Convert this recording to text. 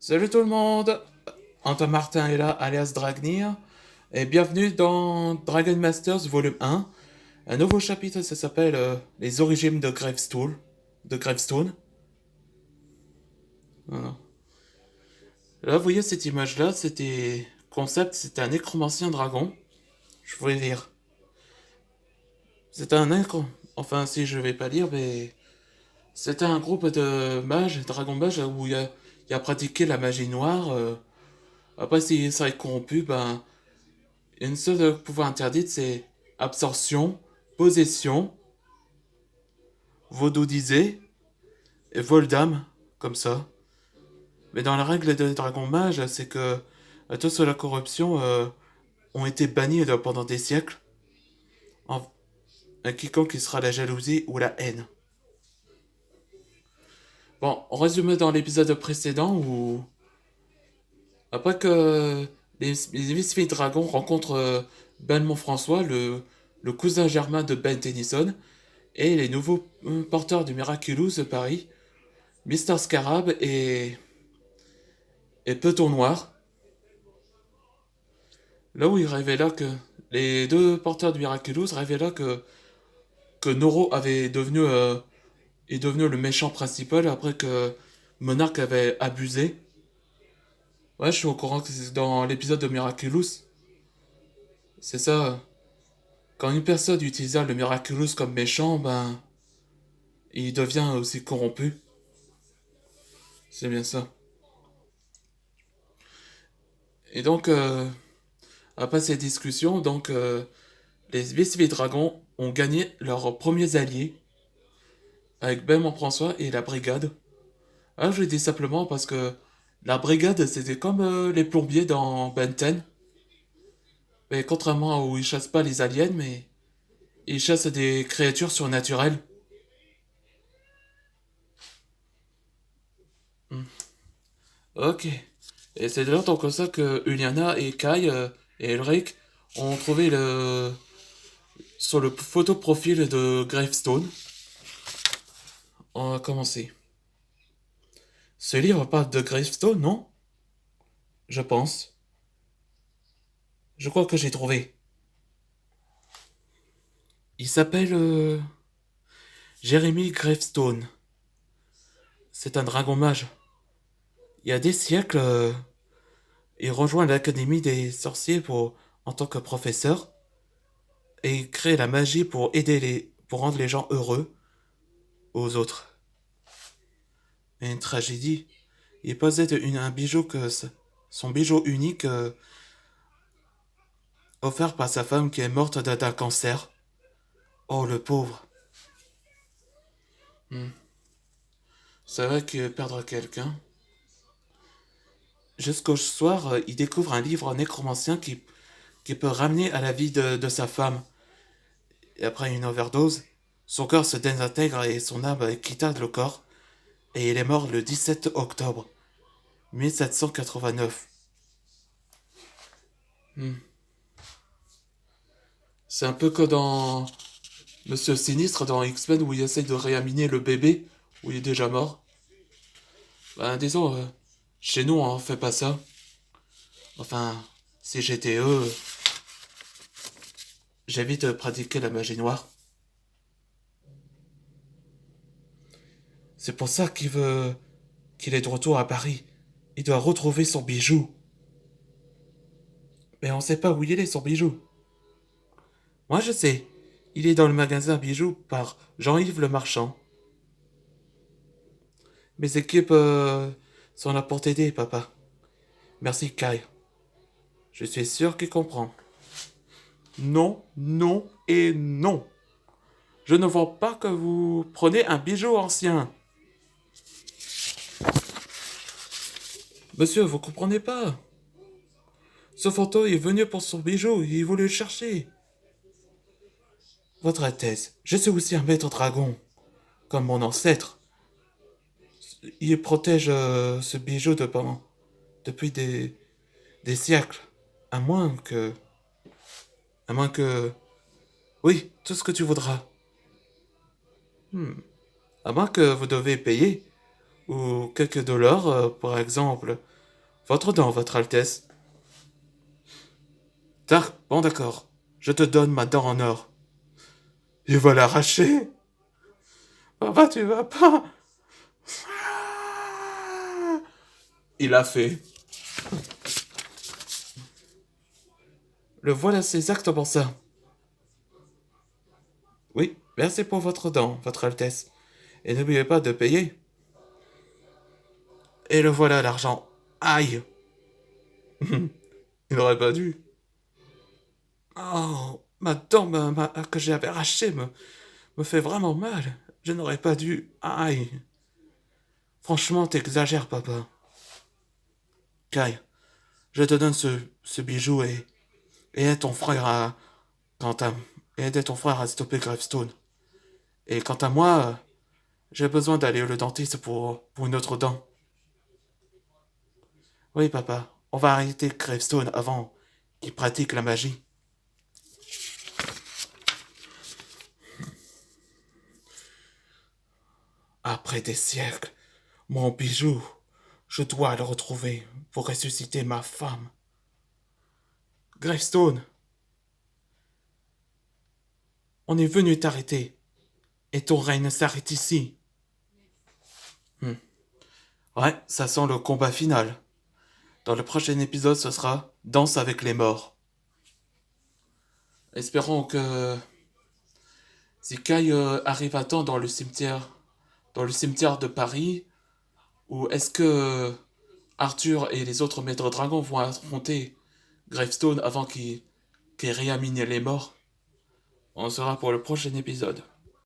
Salut tout le monde, Antoine Martin est là, alias Dragnir, et bienvenue dans Dragon Masters Volume 1. Un nouveau chapitre, ça s'appelle Les origines de Gravestone. De Gravestone. Voilà. Là, vous voyez cette image-là, c'était concept, c'était un nécromancien dragon. Je voulais lire. C'était un nécro... Enfin, si je vais pas lire, mais... C'était un groupe de mages, dragon mages, où il a pratiqué la magie noire. Après, s'il serait corrompu, ben... Une seule pouvoir interdite, c'est absorption, possession, vaudoudiser et vol d'âme, comme ça. Mais dans la règle de Dragon Mage, c'est que tous ceux la corruption ont été bannis pendant des siècles. En, à quiconque qui sera la jalousie ou la haine. Bon, on résume dans l'épisode précédent où, après que les Misfits Dragons rencontrent Ben Montfrançois, le cousin germain de Ben Tennyson, et les nouveaux porteurs du Miraculous de Paris, Mister Scarab et Peton Noir. Là où il révéla que les deux porteurs du Miraculous révéla que Noro est devenu le méchant principal après que Monarch avait abusé. Ouais, je suis au courant que c'est dans l'épisode de Miraculous. C'est ça. Quand une personne utilise le Miraculous comme méchant, ben, il devient aussi corrompu. C'est bien ça. Et donc, après ces discussions, donc, les BCV Dragons ont gagné leurs premiers alliés avec Ben Montfrançois et la brigade. Ah, je le dis simplement parce que la brigade, c'était comme les plombiers dans Ben 10. Mais contrairement à où ils chassent pas les aliens, mais ils chassent des créatures surnaturelles. Hmm. Ok. Et c'est de là comme ça que Uliana et Kai et Elric ont trouvé sur le photo profil de Gravestone. On va commencer. Ce livre parle de Gravestone, non? Je pense. Je crois que j'ai trouvé. Il s'appelle Jeremy Gravestone. C'est un dragon mage. Il y a des siècles, il rejoint l'Académie des sorciers en tant que professeur et il crée la magie pour rendre les gens heureux aux autres. Et une tragédie. Il possède un bijou son bijou unique offert par sa femme qui est morte d'un cancer. Oh le pauvre. Hmm. C'est vrai que perdre quelqu'un. Jusqu'au soir, il découvre un livre nécromancien qui peut ramener à la vie de sa femme. Et après une overdose, son corps se désintègre et son âme quitta le corps. Et il est mort le 17 octobre 1789. Hmm. C'est un peu comme dans Monsieur Sinistre dans X-Men où il essaye de réanimer le bébé, où il est déjà mort. Ben disons, chez nous on fait pas ça. Enfin, si j'étais eux, j'évite de pratiquer la magie noire. C'est pour ça qu'il est de retour à Paris. Il doit retrouver son bijou. Mais on sait pas où il est son bijou. Moi je sais. Il est dans le magasin bijoux par Jean-Yves le Marchand. Mes équipes sont là pour t'aider, papa. Merci, Kai. Je suis sûr qu'il comprend. Non, non et non. Je ne vois pas que vous prenez un bijou ancien. Monsieur, vous comprenez pas. Ce fantôme est venu pour son bijou, il voulait le chercher. Votre Altesse, je suis aussi un maître dragon, comme mon ancêtre. Il protège ce bijou depuis des siècles. À moins que... À moins que... Oui, tout ce que tu voudras. À moins que vous devez payer, ou quelques dollars, par exemple. Votre dent, Votre Altesse. Bon d'accord, je te donne ma dent en or. Il va l'arracher. Papa, tu vas pas. Il a fait. Le voilà, c'est exactement ça. Oui, merci pour votre dent, Votre Altesse. Et n'oubliez pas de payer. Et le voilà, l'argent. Aïe. Il n'aurait pas dû. Oh, ma dent que j'avais arrachée me fait vraiment mal. Je n'aurais pas dû. Aïe. Franchement, t'exagères, papa. Kai, je te donne ce bijou et aide ton frère à. Quant à. Et aide ton frère à stopper Gravestone. Et quant à moi, j'ai besoin d'aller au dentiste pour une autre dent. Oui, papa, on va arrêter Gravestone avant qu'il pratique la magie. Après des siècles, mon bijou, je dois le retrouver pour ressusciter ma femme. Gravestone, on est venu t'arrêter, et ton règne s'arrête ici. Ouais, ça sent le combat final. Dans le prochain épisode, ce sera Danse avec les morts. Espérons que Zikai arrive à temps dans le cimetière de Paris, ou est-ce que Arthur et les autres maîtres dragons vont affronter Gravestone avant qu'il réanime les morts? On sera pour le prochain épisode.